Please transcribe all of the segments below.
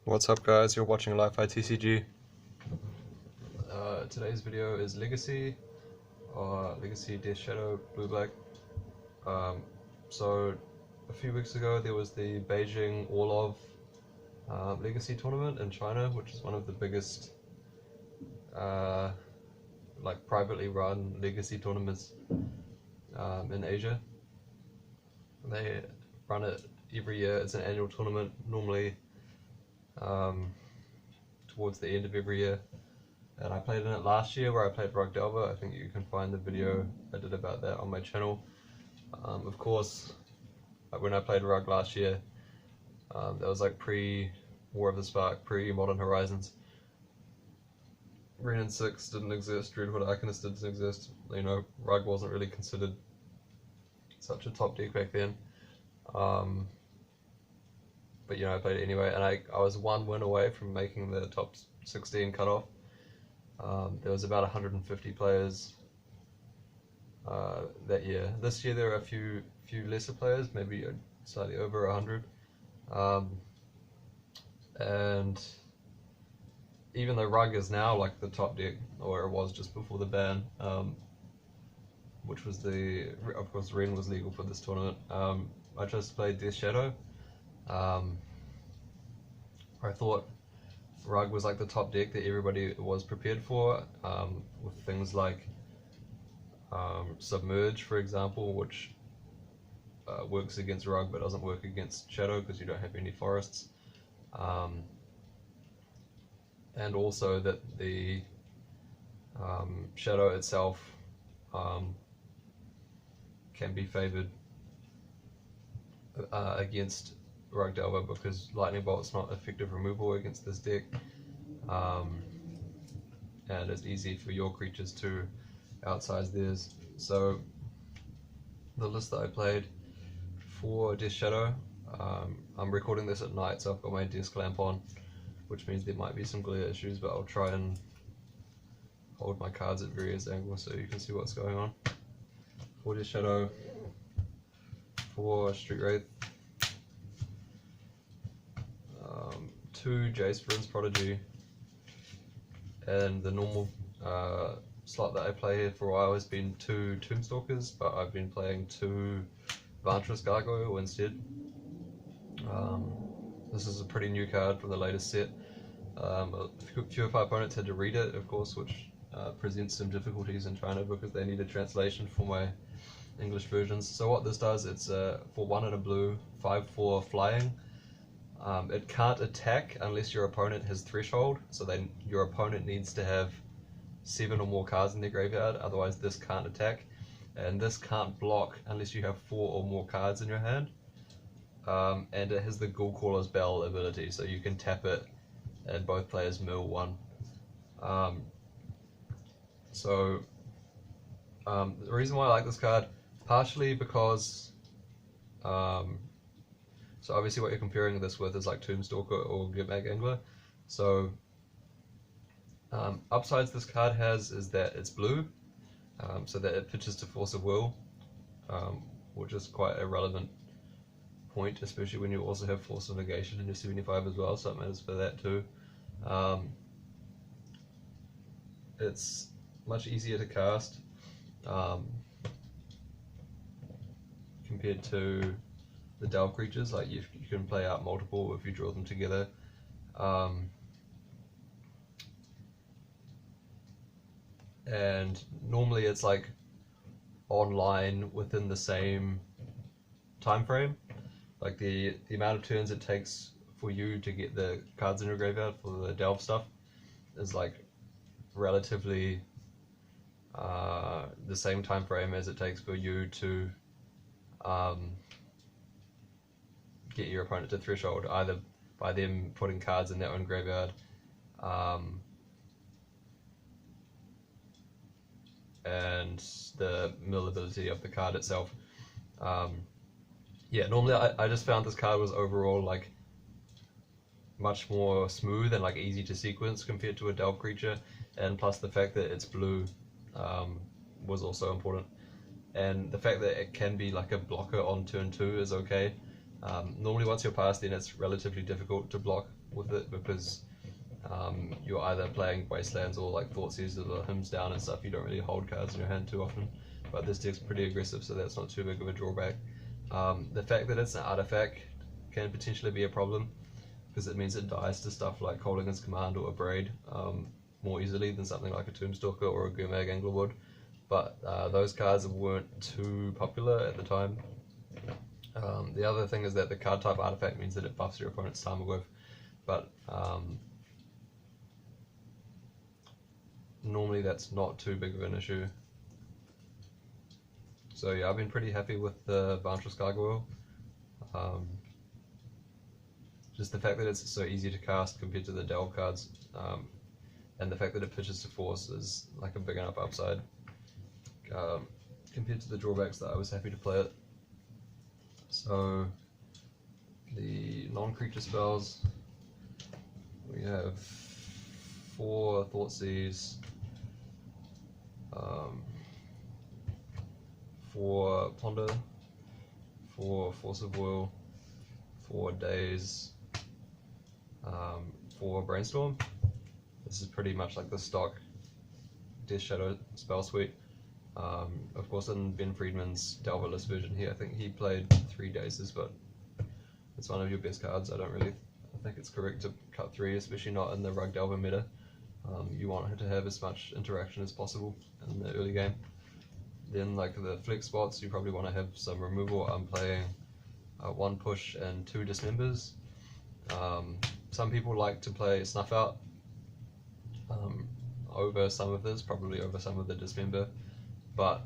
What's up guys, you're watching Li-Fi TCG. Today's video is Legacy Death Shadow Blue-Black. So a few weeks ago there was the Beijing Orlov Legacy tournament in China, which is one of the biggest like privately run Legacy tournaments in Asia. They run it every year. It's an annual tournament, normally towards the end of every year, and I played in it last year where I played Rug Delver. I think you can find the video I did about that on my channel. Of course, when I played Rug last year, that was like pre-War of the Spark, pre-Modern Horizons. Vryn 6 didn't exist, Dreadwood Arcanist didn't exist, you know, Rug wasn't really considered such a top deck back then. But you know, I played it anyway, and I was one win away from making the top 16 cutoff. There was about 150 players that year. This year there are a few lesser players, maybe slightly over 100. And even though Rug is now like the top deck, or it was just before the ban, which was of course Ren was legal for this tournament, I just played Death Shadow. I thought Rug was like the top deck that everybody was prepared for, with things like Submerge, for example, which works against Rug but doesn't work against Shadow because you don't have any forests, and also that the Shadow itself can be favored against Rug Delver because Lightning Bolt's not effective removal against this deck, and it's easy for your creatures to outsize theirs. So the list that I played for Death Shadow, I'm recording this at night, so I've got my desk lamp on, which means there might be some glare issues, but I'll try and hold my cards at various angles so you can see what's going on. For Death Shadow, for Street Wraith, 2 Jace, Vryn's Prodigy, and the normal slot that I play here for a while has been 2 Tombstalkers, but I've been playing 2 Vantress Gargoyle instead. This is a pretty new card from the latest set. A few of my opponents had to read it, of course, which presents some difficulties in China because they need a translation for my English versions. So what this does, it's for 1 and a blue, 5/4 flying. It can't attack unless your opponent has threshold, so then your opponent needs to have 7 or more cards in their graveyard, otherwise this can't attack. And this can't block unless you have 4 or more cards in your hand. And it has the Ghoulcaller's Bell ability, so you can tap it and both players mill 1. The reason why I like this card, partially because so obviously what you're comparing this with is like Tombstalker or Gitmag Angler. So upsides this card has is that it's blue, so that it pitches to Force of Will, which is quite a relevant point, especially when you also have Force of Negation in your 75 as well, so it matters for that too. It's much easier to cast compared to the Delve creatures. Like you can play out multiple if you draw them together. And normally it's like online within the same time frame. Like the amount of turns it takes for you to get the cards in your graveyard for the Delve stuff is like relatively the same time frame as it takes for you to get your opponent to threshold, either by them putting cards in their own graveyard, and the mill ability of the card itself. Yeah, normally I just found this card was overall like much more smooth and like easy to sequence compared to a Delve creature, and plus the fact that it's blue was also important, and the fact that it can be like a blocker on turn 2 is okay. Normally once you're past, then it's relatively difficult to block with it, because you're either playing Wastelands or like Thoughtseize or Hymns Down and stuff. You don't really hold cards in your hand too often, but this deck's pretty aggressive, so that's not too big of a drawback. The fact that it's an artifact can potentially be a problem, because it means it dies to stuff like Holding's Command or a Braid more easily than something like a Tombstalker or a Gurmag Angler would. But those cards weren't too popular at the time. The other thing is that the card type artifact means that it buffs your opponent's Tarmogoyf, but normally that's not too big of an issue. So yeah, I've been pretty happy with the Vantress Gargoyle. Just the fact that it's so easy to cast compared to the Delve cards, and the fact that it pitches to Force is like a big enough upside compared to the drawbacks that I was happy to play it. So the non-creature spells, we have 4 Thoughtseize, 4 Ponder, 4 Force of Will, 4 Daze, 4 Brainstorm. This is pretty much like the stock Death Shadow spell suite. Of course, in Ben Friedman's Delverless version here, I think he played 3 Dazes, but it's one of your best cards. I think it's correct to cut 3, especially not in the Rug Delver meta. You want it to have as much interaction as possible in the early game. Then, like the flex spots, you probably want to have some removal. I'm playing 1 push and 2 dismembers. Some people like to play Snuff Out over some of this, probably over some of the Dismember, but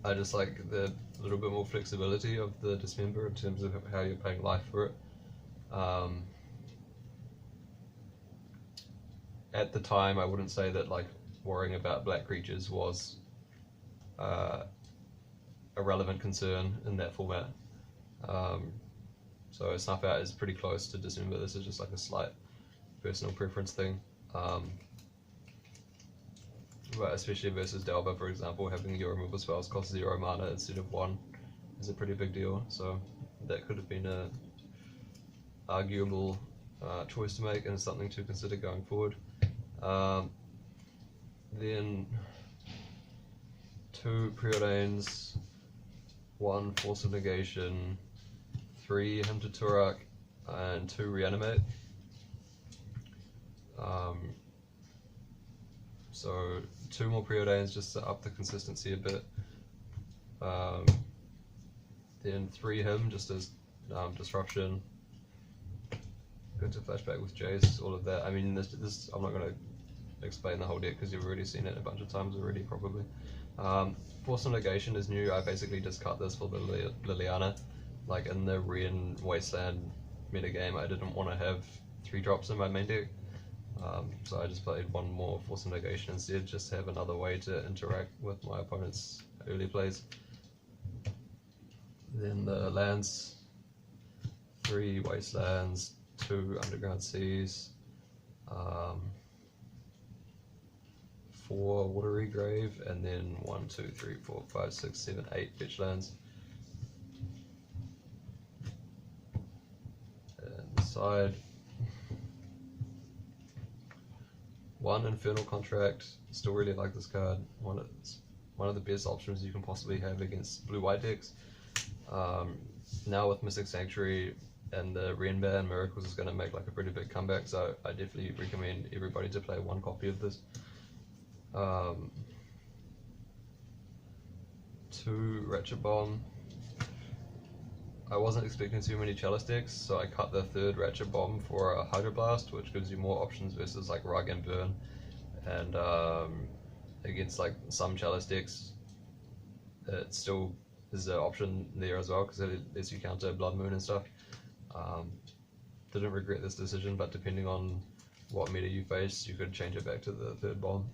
I just like the little bit more flexibility of the Dismember in terms of how you're paying life for it. At the time, I wouldn't say that like worrying about black creatures was a relevant concern in that format. So Snuff Out is pretty close to Dismember. This is just like a slight personal preference thing. But especially versus Delver, for example, having your removal spells cost 0 mana instead of 1 is a pretty big deal. So that could have been a arguable choice to make and something to consider going forward. Then 2 Preordains, 1 Force of Negation, 3 Hymn to Tourach, and 2 Reanimate. So 2 more Preordains just to up the consistency a bit. Then 3 Hymn just as disruption. Good to flashback with Jace, all of that. I mean, this I'm not going to explain the whole deck because you've already seen it a bunch of times already, probably. Force of Negation is new. I basically just cut this for the Liliana. Like in the Vryn Wasteland metagame, I didn't want to have 3 drops in my main deck. So I just played 1 more Force of Negation instead, just to have another way to interact with my opponent's early plays. Then the lands, 3 Wastelands, 2 Underground Seas, 4 Watery Grave, and then 1, 2, 3, 4, 5, 6, 7, 8 Fetchlands. And the side, 1 Infernal Contract. Still really like this card. One of the best options you can possibly have against blue-white decks. Now with Mystic Sanctuary and the Wrenn-Ban Miracles is going to make like a pretty big comeback, so I definitely recommend everybody to play 1 copy of this. 2 Ratchet Bomb. I wasn't expecting too many Chalice decks, so I cut the 3rd Ratchet Bomb for a Hydroblast, which gives you more options versus like Rug and Burn, and against like some Chalice decks, it still is an option there as well because it lets you counter Blood Moon and stuff. Didn't regret this decision, but depending on what meta you face, you could change it back to the 3rd bomb.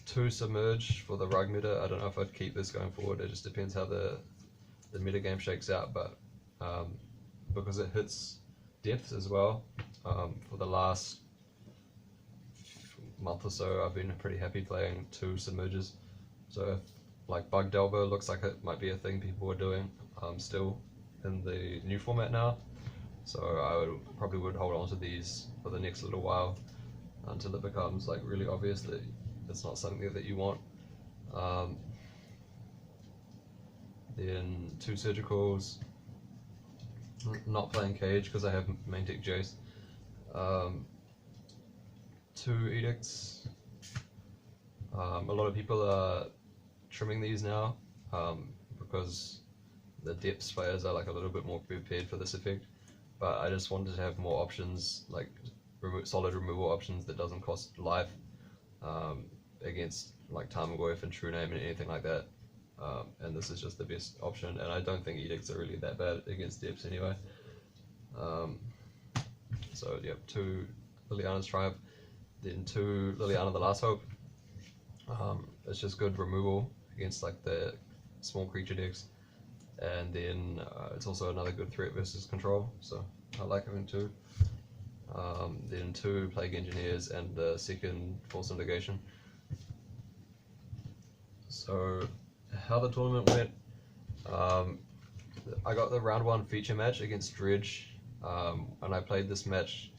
2 Submerge for the Rug meta. I don't know if I'd keep this going forward. It just depends how the meta game shakes out, but because it hits depth as well, for the last month or so, I've been pretty happy playing 2 Submerges. So if, like, Bug Delver looks like it might be a thing people are doing still in the new format now. So I probably would hold on to these for the next little while until it becomes like really obvious that it's not something that you want. Then 2 Surgicals, not playing Cage because I have main deck Jace. 2 Edicts. A lot of people are trimming these now because the depths players are like a little bit more prepared for this effect, but I just wanted to have more options, like solid removal options that doesn't cost life against like Tarmogoyf and True Name and anything like that. And this is just the best option, and I don't think Edicts are really that bad against depths anyway. So yeah, 2 Liliana's Triumph, then 2 Liliana the Last Hope. It's just good removal against like the small creature decks, and then it's also another good threat versus control, so I like having 2. Then 2 Plague Engineers and the second Force of Negation. So how the tournament went, I got the round 1 feature match against Dredge, and I played this match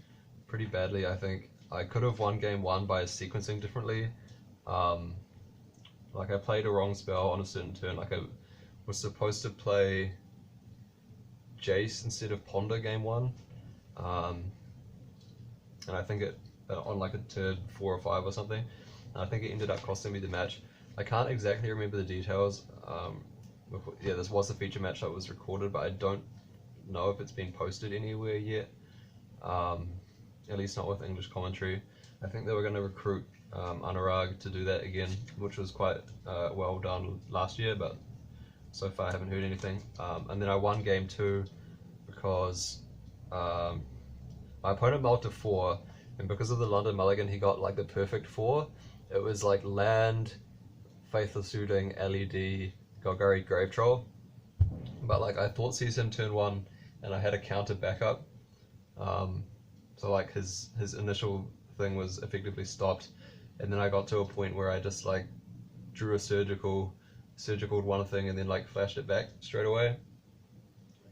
pretty badly. I think I could have won game 1 by sequencing differently. Like I played a wrong spell on a certain turn. Like I was supposed to play Jace instead of Ponder game 1, and I think it on like a turn 4 or 5 or something. And I think it ended up costing me the match. I can't exactly remember the details. Yeah, this was the feature match that was recorded, but I don't know if it's been posted anywhere yet. At least not with English commentary. I think they were going to recruit Anurag to do that again, which was quite well done last year, but so far I haven't heard anything. And then I won game 2 because my opponent mulled to 4, and because of the London Mulligan he got like the perfect 4. It was like land, Faithless Shooting, LED, Watery Grave Troll. But like I Thoughtseize him turn 1 and I had a counter backup. So like his initial thing was effectively stopped, and then I got to a point where I just like drew a surgicaled one thing and then like flashed it back straight away.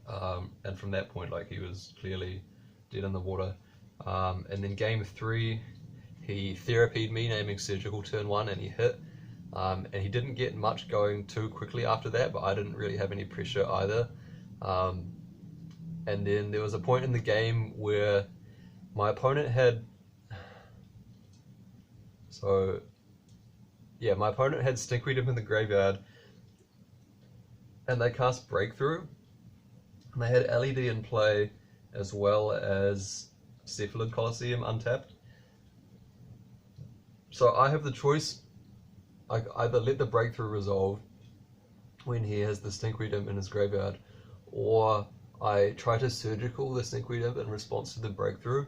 And from that point like he was clearly dead in the water. And then game 3 he therapied me naming surgical turn 1 and he hit. And he didn't get much going too quickly after that, but I didn't really have any pressure either. And then there was a point in the game where my opponent had... So, yeah, my opponent had Stinkweed in the graveyard, and they cast Breakthrough, and they had LED in play as well as Cephalid Colosseum untapped. So I have the choice. I either let the Breakthrough resolve when he has the Stinkweed in his graveyard, or I try to surgical the Stinkweed in response to the Breakthrough.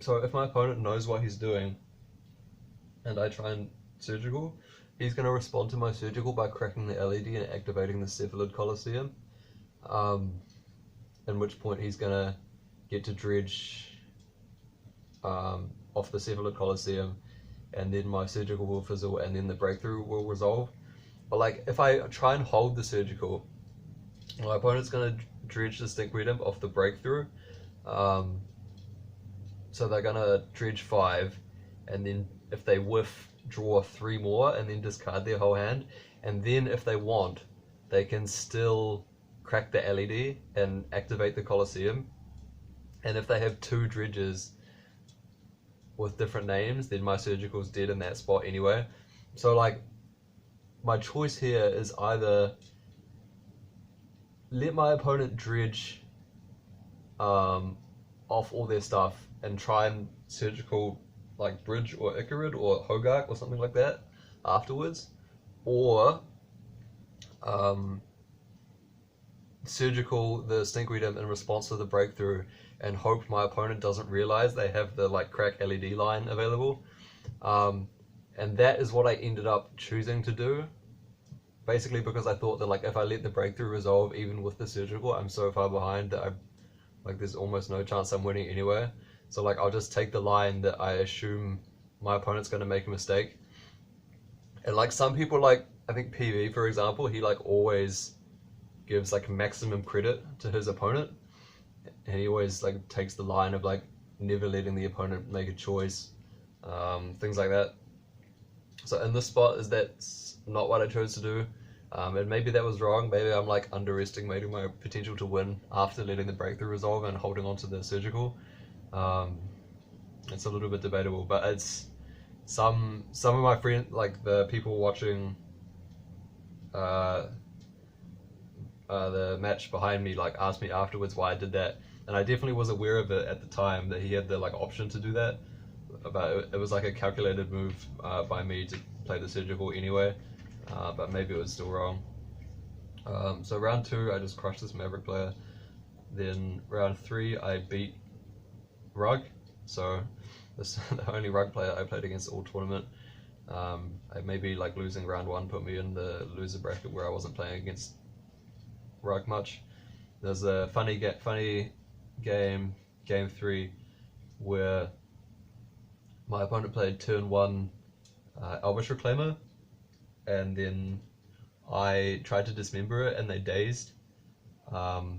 So if my opponent knows what he's doing and I try and surgical, he's going to respond to my surgical by cracking the LED and activating the Cephalid Colosseum, at which point he's going to get to dredge off the Cephalid Colosseum, and then my surgical will fizzle and then the Breakthrough will resolve. But like if I try and hold the surgical, my opponent's going to dredge the Stinkweed Imp off the Breakthrough. So they're going to dredge 5, and then if they whiff, draw 3 more and then discard their whole hand. And then if they want, they can still crack the LED and activate the Colosseum. And if they have 2 dredges with different names, then my surgical's dead in that spot anyway. So like, my choice here is either let my opponent dredge off all their stuff and try and surgical like Bridge or Icarid or Hogarth or something like that afterwards, or surgical the Stinkweed Imp in response to the Breakthrough and hope my opponent doesn't realize they have the like crack LED line available. And that is what I ended up choosing to do, basically because I thought that like if I let the Breakthrough resolve even with the surgical, I'm so far behind that there's almost no chance I'm winning anyway. So like I'll just take the line that I assume my opponent's going to make a mistake. And like some people, like I think PV for example, he like always gives like maximum credit to his opponent, and he always like takes the line of like never letting the opponent make a choice, things like that. So in this spot, that's not what I chose to do, and maybe that was wrong. Maybe I'm like underestimating my potential to win after letting the breakthrough resolve and holding on to the surgical. It's a little bit debatable, but it's some of my friends, like the people watching the match behind me, like asked me afterwards why I did that, and I definitely was aware of it at the time that he had the like option to do that, but it was like a calculated move by me to play the surgical anyway, but maybe it was still wrong. So round 2 I just crushed this Maverick player. Then round 3 I beat Rug, so this is the only Rug player I played against all tournament. Maybe like losing round 1 put me in the loser bracket where I wasn't playing against Rug much. There's a funny game 3, where my opponent played turn 1 Elvish Reclaimer, and then I tried to dismember it and they dazed. So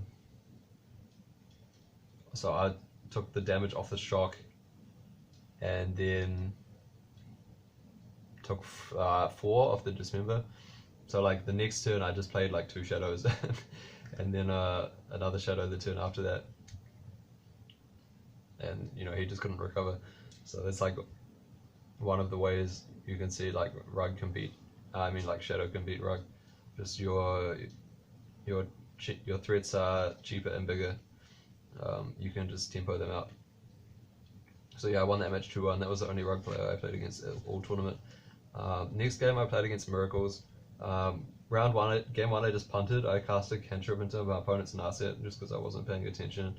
I took the damage off the shock and then took 4 off the Dismember. So like the next turn I just played like 2 shadows and then another shadow the turn after that, and you know he just couldn't recover. So that's like one of the ways you can see like Rug can beat, like Shadow can beat Rug. Just your threats are cheaper and bigger. You can just tempo them out. So yeah, I won that match 2-1. That was the only Rug player I played against all tournament. Next game I played against Miracles. Game 1 I just punted. I cast a cantrip into my opponent's Narset just because I wasn't paying attention.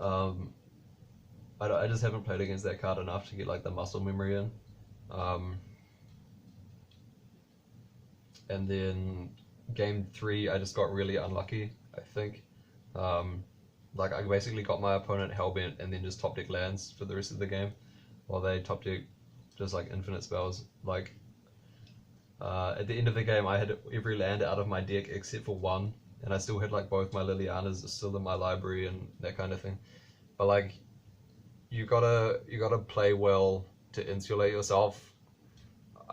I just haven't played against that card enough to get like the muscle memory in. And then game 3 I just got really unlucky, I think. Like I basically got my opponent hellbent and then just top deck lands for the rest of the game, while they top deck just like infinite spells. Like at the end of the game I had every land out of my deck except for 1, and I still had like both my Lilianas still in my library and that kind of thing. But like you gotta play well to insulate yourself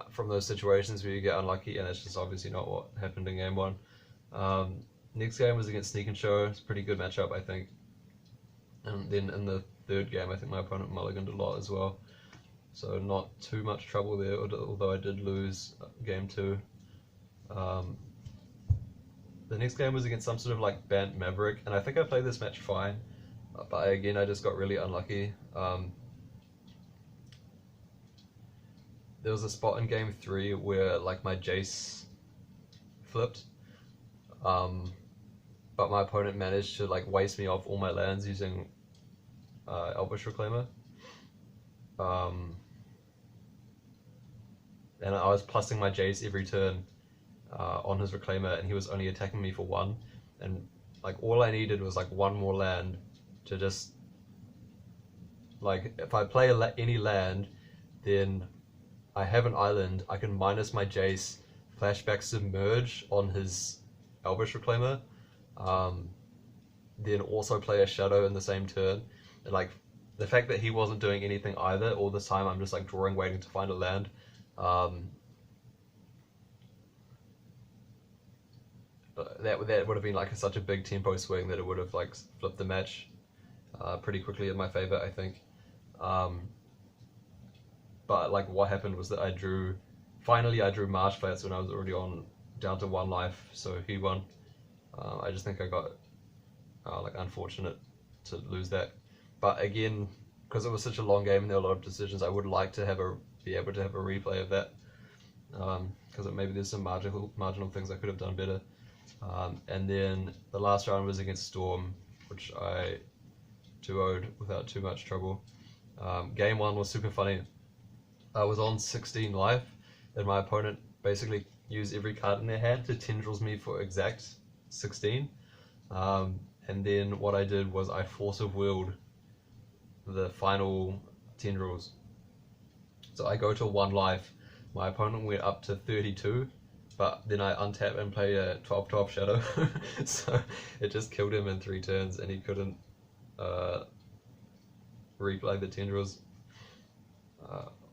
from those situations where you get unlucky, and that's just obviously not what happened in game 1. Next game was against Sneak and Show. It's a pretty good matchup, I think. And then in the third game, I think my opponent mulliganed a lot as well. So not too much trouble there, although I did lose game 2. The next game was against some sort of like Bant Maverick, and I think I played this match fine. But again, I just got really unlucky. There was a spot in game 3 where like my Jace flipped. But my opponent managed to like waste me off all my lands using Elvish Reclaimer. And I was plussing my Jace every turn on his Reclaimer, and he was only attacking me for 1. And like all I needed was like 1 more land to just like, if I play any land, then I have an island. I can minus my Jace, flashback Submerge on his Elvish Reclaimer, then also play a shadow in the same turn. And like the fact that he wasn't doing anything either all this time, I'm just like drawing, waiting to find a land. That would have been like such a big tempo swing that it would have like flipped the match pretty quickly in my favor, I think. But like what happened was that I drew Marsh Flats when I was already down to 1 life, so he won. I just think I got like unfortunate to lose that. But again, because it was such a long game and there were a lot of decisions, I would like to be able to have a replay of that, because maybe there's some marginal things I could have done better. And then the last round was against Storm, which I 2-0'd without too much trouble. Game 1 was super funny. I was on 16 life, and my opponent basically used every card in their hand to tendrils me for exact 16. And then what I did was I Force of Willed the final tendrils. So I go to 1 life, my opponent went up to 32, but then I untap and play a 12/12 Shadow, so it just killed him in 3 turns, and he couldn't replay the tendrils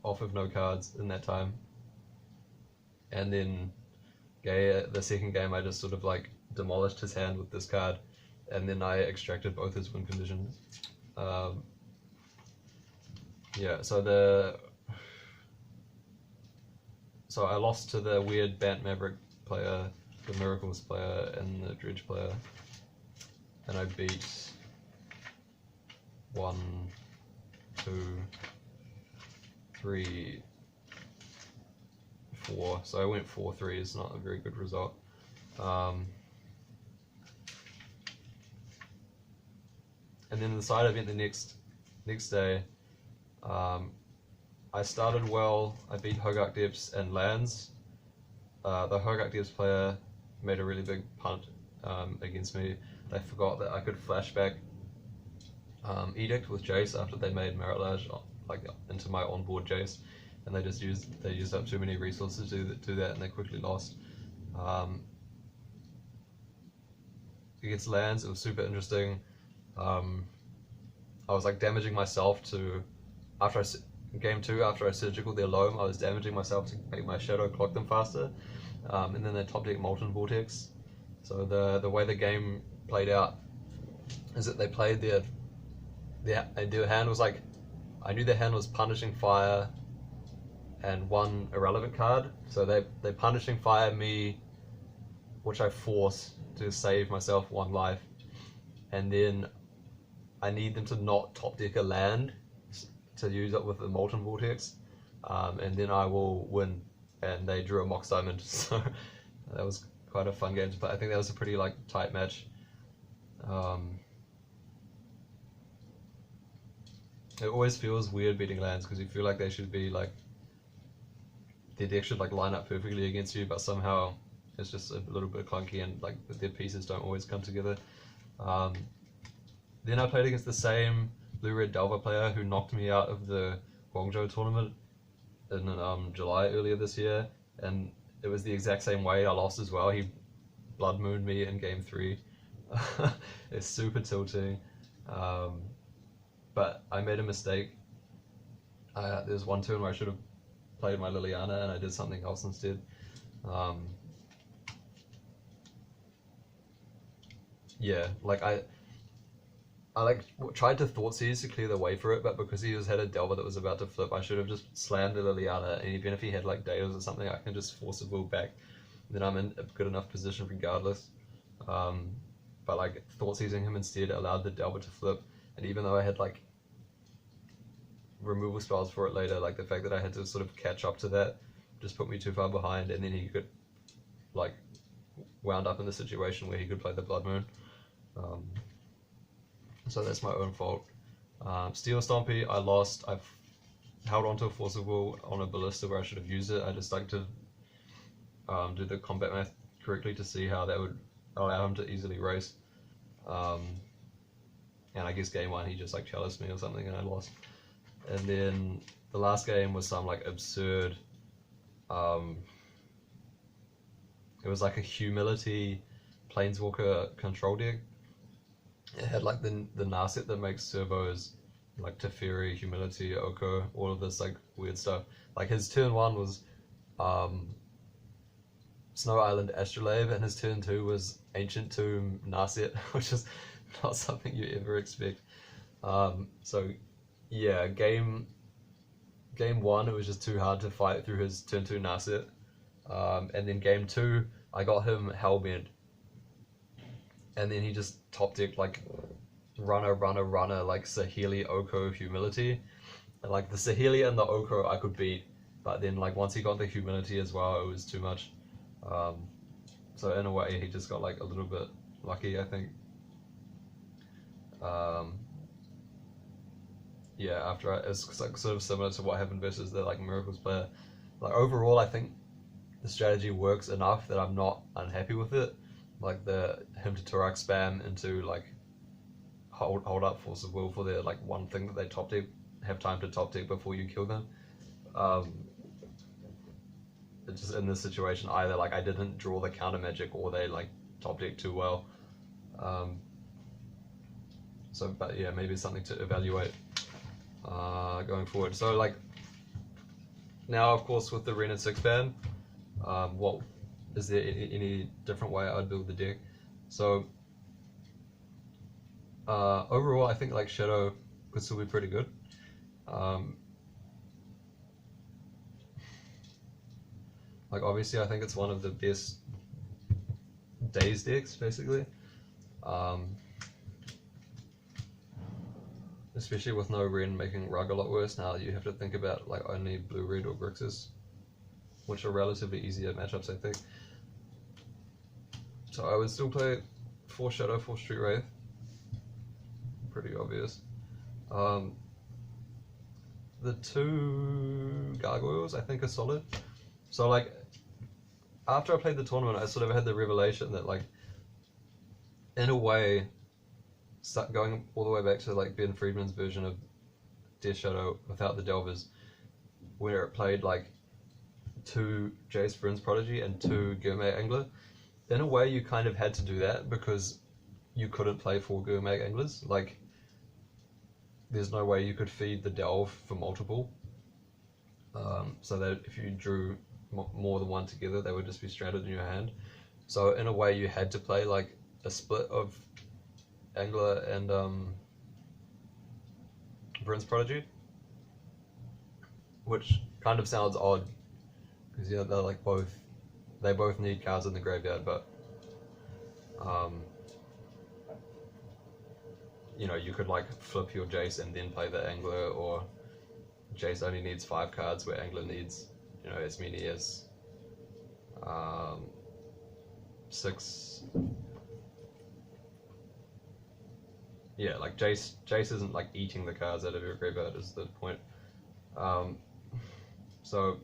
off of no cards in that time. And then the second game I just sort of like demolished his hand with this card, and then I extracted both his win conditions. Yeah, so I lost to the weird Bant Maverick player, the Miracles player, and the Dredge player, and I beat 1, 2, 3, 4. So I went 4-3. It's not a very good result. And then the side event the next day, I started well. I beat Hogak Depths and lands. The Hogak Depths player made a really big punt against me. They forgot that I could flashback Edict with Jace after they made Maritage like into my onboard Jace, and they used up too many resources to do that, and they quickly lost. Against lands, it was super interesting. I was like damaging myself to game 2 after I surgical their loam. I was damaging myself to make my shadow clock them faster, and then they top deck Molten Vortex. So the way the game played out is that they played their hand was like, I knew their hand was Punishing Fire and 1 irrelevant card, so they Punishing Fire me, which I force to save myself 1 life, and then I need them to not top deck a land to use up with the Molten Vortex, and then I will win. And they drew a Mox Diamond, so that was quite a fun game to play. I think that was a pretty like tight match. It always feels weird beating lands because you feel like they should be like, their deck should like line up perfectly against you, but somehow it's just a little bit clunky, and like their pieces don't always come together. Then I played against the same Blue-Red Delver player who knocked me out of the Guangzhou tournament in July earlier this year, and it was the exact same way. I lost as well. He Blood Mooned me in game 3. It's super tilting, but I made a mistake. There's one turn where I should have played my Liliana, and I did something else instead. Yeah, like I like tried to Thoughtseize to clear the way for it, but because he had a Delver that was about to flip, I should have just slammed the Liliana, and even if he had like Daze or something, I can just force a will back. Then I'm in a good enough position regardless. But like Thoughtseizing him instead allowed the Delver to flip, and even though I had like removal spells for it later, like the fact that I had to sort of catch up to that just put me too far behind, and then he could like wound up in the situation where he could play the Blood Moon. So that's my own fault. Steel Stompy, I lost. I've held onto a Force of Will on a Ballista where I should have used it. I just like to do the combat math correctly to see how that would allow him to easily race. And I guess game 1 he just like challenged me or something and I lost. And then the last game was some like absurd, it was like a Humility Planeswalker control deck. It had like the Narset that makes servos, like Teferi, Humility, Oko, all of this like weird stuff. Like his turn 1 was Snow Island Astrolabe, and his turn 2 was Ancient Tomb Narset, which is not something you ever expect. So yeah, game 1 it was just too hard to fight through his turn 2 Narset, and then game 2 I got him Hellbent, and then he just top decked like runner like Saheeli, Oko, Humility, and like the Saheeli and the Oko I could beat, but then like once he got the Humility as well, it was too much. So in a way he just got like a little bit lucky, I think. Yeah, after it's like sort of similar to what happened versus the like Miracles player. Like overall I think the strategy works enough that I'm not unhappy with it. Like him to Tourach spam into like hold up Force of Will for their like one thing that they top deck, have time to top deck before you kill them. It's just in this situation, either like I didn't draw the counter magic or they like top deck too well. So, but yeah, maybe something to evaluate going forward. So like now, of course, with the Ren and 6 ban, what is there any different way I'd build the deck? So overall, I think like Shadow could still be pretty good. Like obviously, I think it's one of the best Daze decks, basically. Especially with no Ren making Rug a lot worse. Now you have to think about like only blue, red, or Grixis, which are relatively easier matchups, I think. So I would still play 4 Shadow, 4 Street Wraith. Pretty obvious. The 2 Gargoyles I think are solid. So like after I played the tournament, I sort of had the revelation that like in a way, going all the way back to like Ben Friedman's version of Death Shadow without the Delvers, where it played like 2 Jace Vryn's Prodigy and 2 Gourmet Angler. In a way, you kind of had to do that because you couldn't play 4 Gourmet Anglers. Like, there's no way you could feed the Delve for multiple. So that if you drew more than one together, they would just be stranded in your hand. So in a way, you had to play like a split of Angler and Vryn's Prodigy, which kind of sounds odd because yeah, they're like they both need cards in the graveyard, but you know, you could like flip your Jace and then play the Angler, or Jace only needs 5 cards where Angler needs, you know, as many as 6. Yeah, like Jace isn't like eating the cards out of your graveyard is the point. So,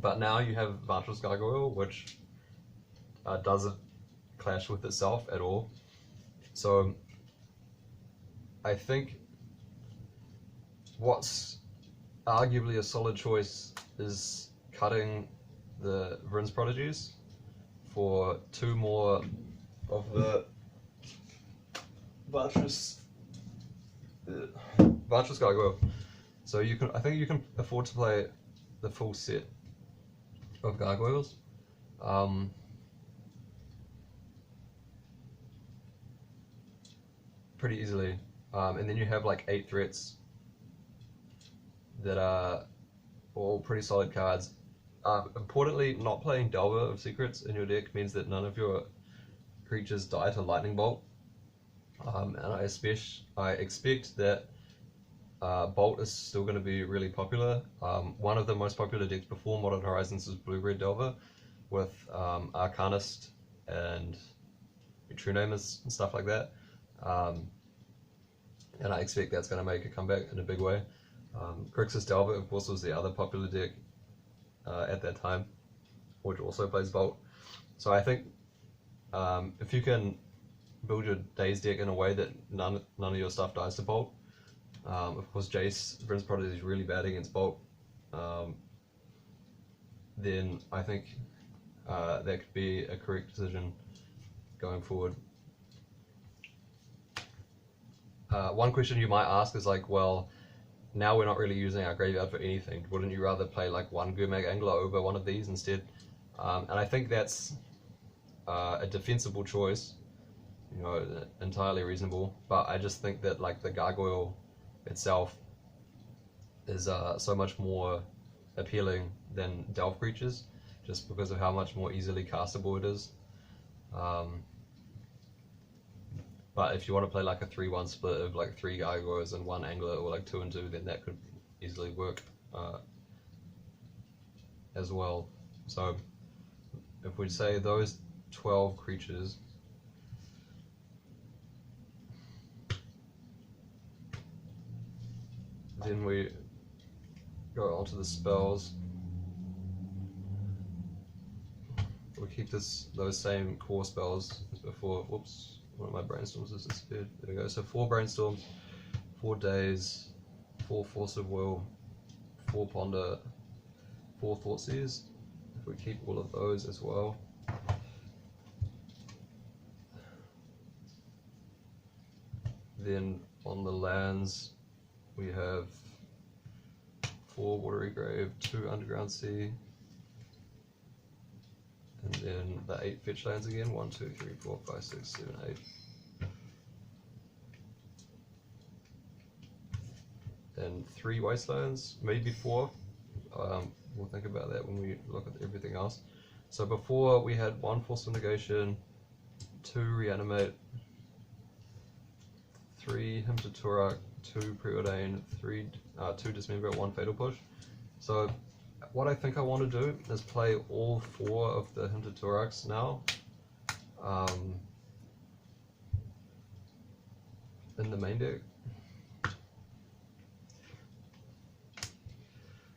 but now you have Vantress Gargoyle, which doesn't clash with itself at all. So I think what's arguably a solid choice is cutting the Vryn's Prodigies for 2 more of the Vantress Gargoyle. So you can, I think you can afford to play the full set of Gargoyles. Pretty easily. And then you have like 8 threats that are all pretty solid cards. Importantly, not playing Delver of Secrets in your deck means that none of your creatures die to Lightning Bolt. And I expect that Bolt is still going to be really popular. One of the most popular decks before Modern Horizons is Blue-Red Delver, with Arcanist and True Namers and stuff like that. And I expect that's going to make a comeback in a big way. Grixis Delver, of course, was the other popular deck at that time, which also plays Bolt. So I think if you can build your Daze deck in a way that none of your stuff dies to Bolt. Of course, Jace, Vryn's Prodigy is really bad against Bolt. Then I think that could be a correct decision going forward. One question you might ask is like, well, now we're not really using our graveyard for anything. Wouldn't you rather play like 1 Gourmet Angler over one of these instead? And I think that's a defensible choice. You know, entirely reasonable, but I just think that like the Gargoyle itself is so much more appealing than Delve creatures, just because of how much more easily castable it is. But if you want to play like a 3-1 split of like 3 Gargoyles and 1 Angler, or like 2 and 2, then that could easily work as well. So if we say those 12 creatures, then we go on to the spells. We keep those same core spells as before. Whoops, one of my Brainstorms has disappeared. There we go. So 4 Brainstorms, 4 Daze, 4 Force of Will, 4 Ponder, 4 Thoughtseize. If we keep all of those as well. Then on the lands, we have 4 Watery Grave, 2 Underground Sea, and then the 8 Fetchlands again, 1, 2, 3, 4, 5, 6, 7, 8. And 3 Wastelands, maybe 4. We'll think about that when we look at everything else. So before we had 1 Force of Negation, 2 Reanimate, 3 Hymn to Tourach, 2 Preordain, 2 Dismember, 1 Fatal Push. So what I think I want to do is play all 4 of the Hymn to Tourachs now in the main deck.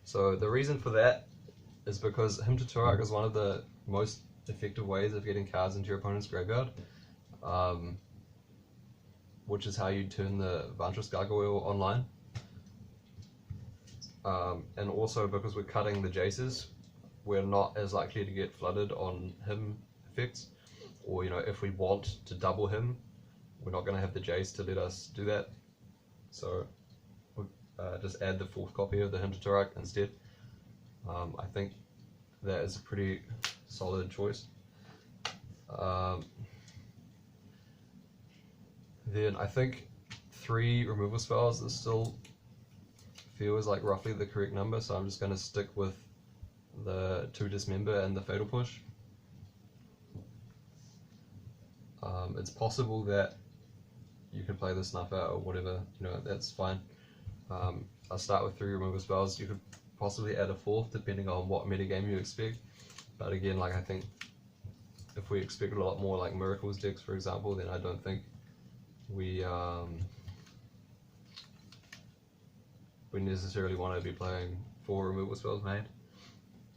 So the reason for that is because Hymn to Tourach is one of the most effective ways of getting cards into your opponent's graveyard, which is how you turn the Vantress Gargoyle online. And also because we're cutting the Jaces, we're not as likely to get flooded on him effects, or if we want to double him, we're not going to have the Jace to let us do that. So we'll just add the 4th copy of the Hymn to Tourach instead. I think that is a pretty solid choice. Then I think 3 removal spells is still feels like roughly the correct number, so I'm just going to stick with the 2 Dismember and the Fatal Push. It's possible that you can play the Snuff Out or whatever, that's fine. I'll start with 3 removal spells. You could possibly add a 4th depending on what metagame you expect, but again, I think if we expect a lot more like Miracles decks, for example, then I don't think we necessarily want to be playing 4 removal spells made.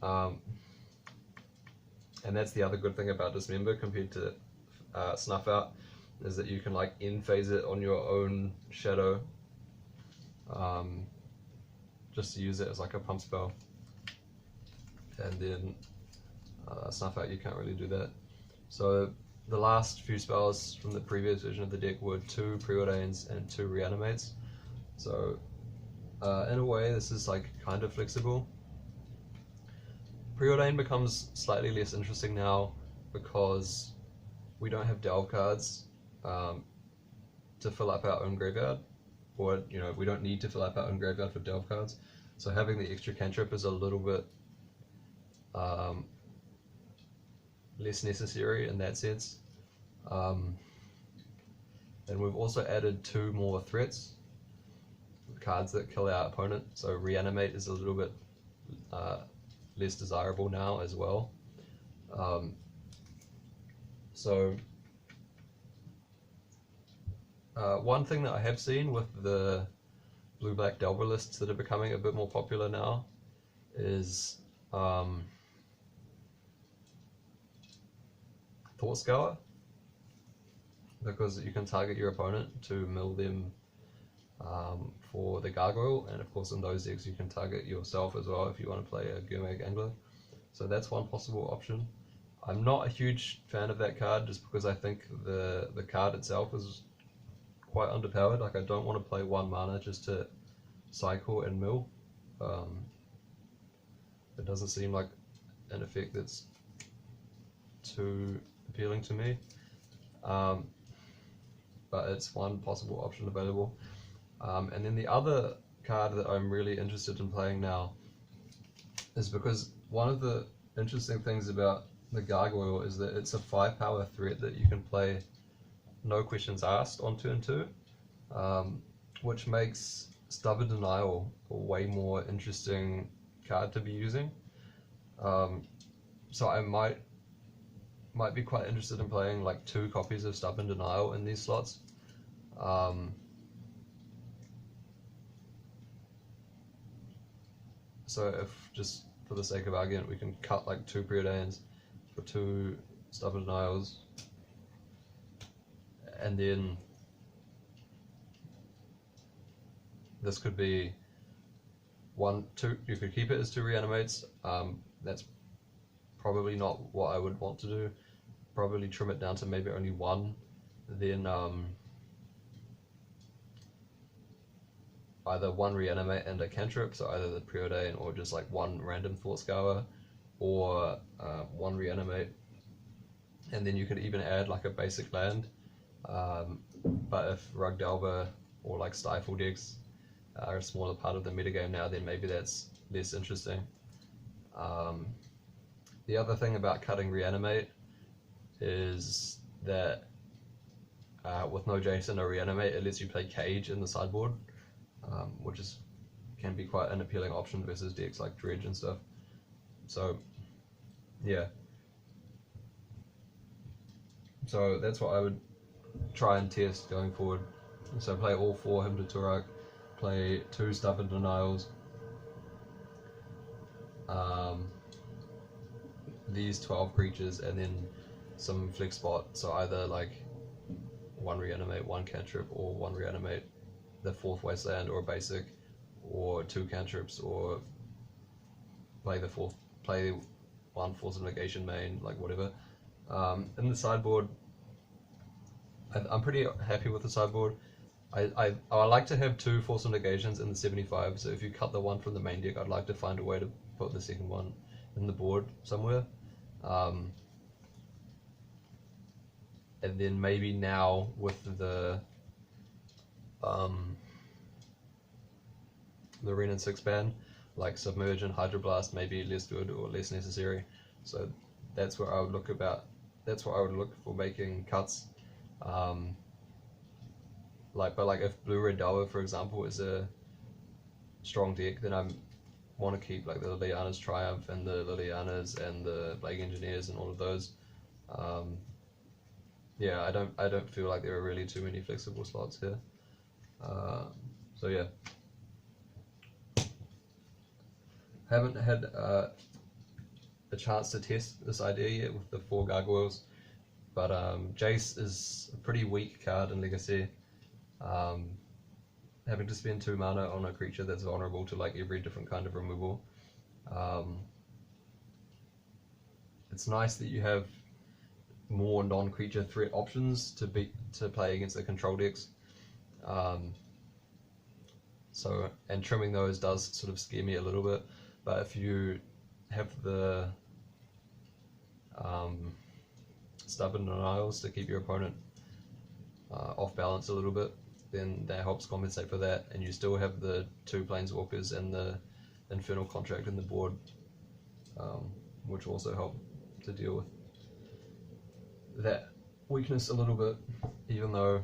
And that's the other good thing about Dismember compared to Snuff Out, is that you can end phase it on your own shadow, just to use it as a pump spell. And then Snuff Out, you can't really do that. So the last few spells from the previous version of the deck were 2 Preordains and 2 Reanimates. So in a way, this is kind of flexible. Preordain becomes slightly less interesting now because we don't have delve cards to fill up our own graveyard, or we don't need to fill up our own graveyard for delve cards. So having the extra cantrip is a little bit less necessary in that sense. And we've also added 2 more threats, cards that kill our opponent. So Reanimate is a little bit less desirable now as well. One thing that I have seen with the blue-black Delver lists that are becoming a bit more popular now is Thought Scour, because you can target your opponent to mill them for the Gargoyle, and of course in those decks you can target yourself as well if you want to play a Gurmag Angler. So that's one possible option. I'm not a huge fan of that card just because I think the card itself is quite underpowered. I don't want to play 1 mana just to cycle and mill. It doesn't seem like an effect that's too appealing to me. But it's one possible option available. And then the other card that I'm really interested in playing now is because one of the interesting things about the Gargoyle is that it's a 5-power threat that you can play no questions asked on turn 2, which makes Stubborn Denial a way more interesting card to be using. So I might be quite interested in playing 2 copies of Stubborn Denial in these slots. So if, just for the sake of argument, we can cut 2 Preordains for 2 Stubborn Denials, and then this could be 1, 2. You could keep it as 2 reanimates. That's probably not what I would want to do. Probably trim it down to maybe only 1. Then either 1 reanimate and a cantrip, so either the Preordain or just like 1 random Thought Scour, or 1 reanimate, and then you could even add like a basic land. But if Rug Delver or like Stifle decks are a smaller part of the metagame now, then maybe that's less interesting. The other thing about cutting Reanimate is that with no Jace and no Reanimate, it lets you play Cage in the sideboard, which can be quite an appealing option versus decks like Dredge and stuff. So yeah, so that's what I would try and test going forward. So play all 4 Hymn to Tourach, play 2 Stubborn Denials, these 12 creatures, and then some flex spot, so either like 1 reanimate, 1 cantrip, or 1 reanimate, the 4th Wasteland or basic, or 2 cantrips, or play 1 Force of Negation main, like whatever. In the sideboard, I'm pretty happy with the sideboard. I like to have 2 Force of Negations in the 75, so if you cut the 1 from the main deck, I'd like to find a way to put the second one in the board somewhere. And then maybe now with the Renin 6 ban, like Submerge and Hydroblast may be less good or less necessary. So that's where I would look for making cuts. But if Blue-Red Delver, for example, is a strong deck, then I want to keep like the Liliana's Triumph and the Liliana's and the Plague Engineers and all of those. Yeah, I don't feel like there are really too many flexible slots here. So yeah, haven't had a chance to test this idea yet with the 4 gargoyles, but Jace is a pretty weak card in Legacy. Having to spend 2 mana on a creature that's vulnerable to like every different kind of removal. It's nice that you have more non-creature threat options to play against the control decks. And trimming those does sort of scare me a little bit, but if you have the Stubborn Denials to keep your opponent off balance a little bit, then that helps compensate for that, and you still have the 2 Planeswalkers and the Infernal Contract in the board, which also help to deal with that weakness a little bit, even though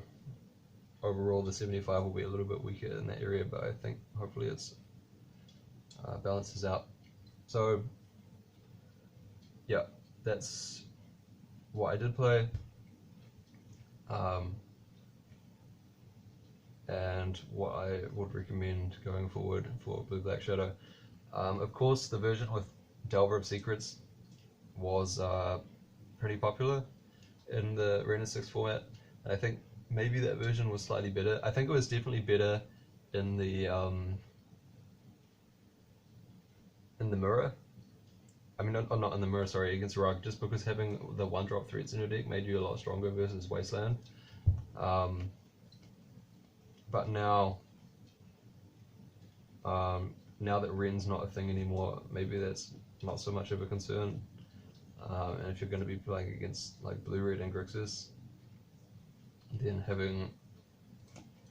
overall the 75 will be a little bit weaker in that area, but I think hopefully it's balances out. So yeah, that's what I did play, and what I would recommend going forward for Blue Black Shadow. Of course, the version with Delver of Secrets was pretty popular in the Arena 6 format, and I think maybe that version was slightly better. I think it was definitely better in the mirror. I mean, not in the mirror, sorry, against Rug, just because having the 1-drop threats in your deck made you a lot stronger versus Wasteland. But now that Ren's not a thing anymore, maybe that's not so much of a concern. And if you're going to be playing against like Blue-Red and Grixis, then having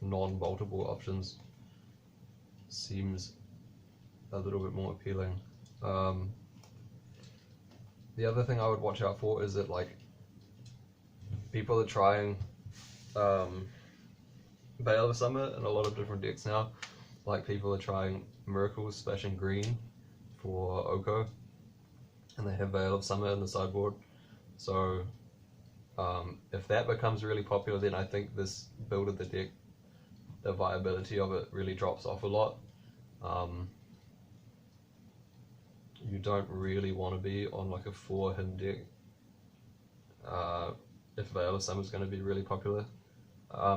non-vaultable options seems a little bit more appealing. The other thing I would watch out for is that like people are trying Veil of Summer in a lot of different decks now. Like people are trying Miracles splashing green for Oko, and they have Veil of Summer in the sideboard. So if that becomes really popular, then I think this build of the deck, the viability of it really drops off a lot. You don't really want to be on like a 4 hymn deck if Veil of Summer is going to be really popular.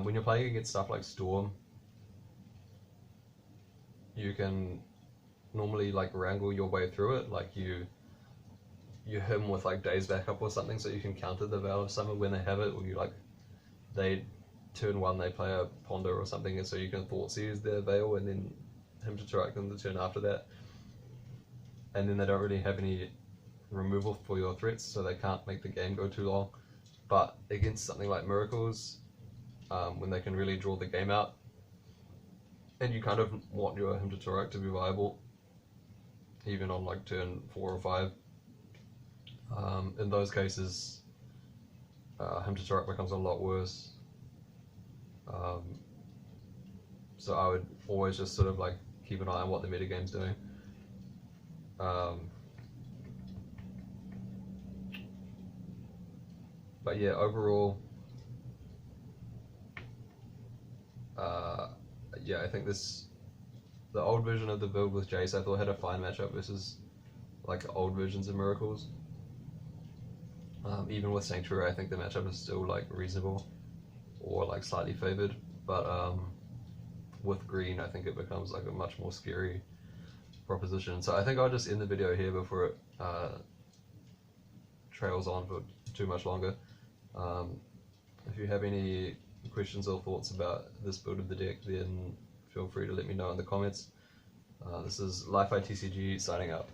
When you're playing against stuff like Storm, you can normally like wrangle your way through it. Like you him with like Daze backup or something, so you can counter the Veil of Summer when they have it, or you like turn 1 they play a Ponder or something, and so you can Thoughtseize their Veil and then him to Tourach them the turn after that. And then they don't really have any removal for your threats, so they can't make the game go too long. But against something like Miracles, when they can really draw the game out, and you kind of want your him to Tourach to be viable, even on like turn 4 or 5. In those cases, him to Tourach becomes a lot worse. So I would always just sort of like keep an eye on what the metagame's doing. But yeah, overall, yeah, I think the old version of the build with Jace I thought had a fine matchup versus like old versions of Miracles. Even with Sanctuary, I think the matchup is still like reasonable or like slightly favored, but with Green, I think it becomes like a much more scary proposition. So I think I'll just end the video here before it trails on for too much longer. If you have any questions or thoughts about this build of the deck, then feel free to let me know in the comments. This is LifeITCG signing out.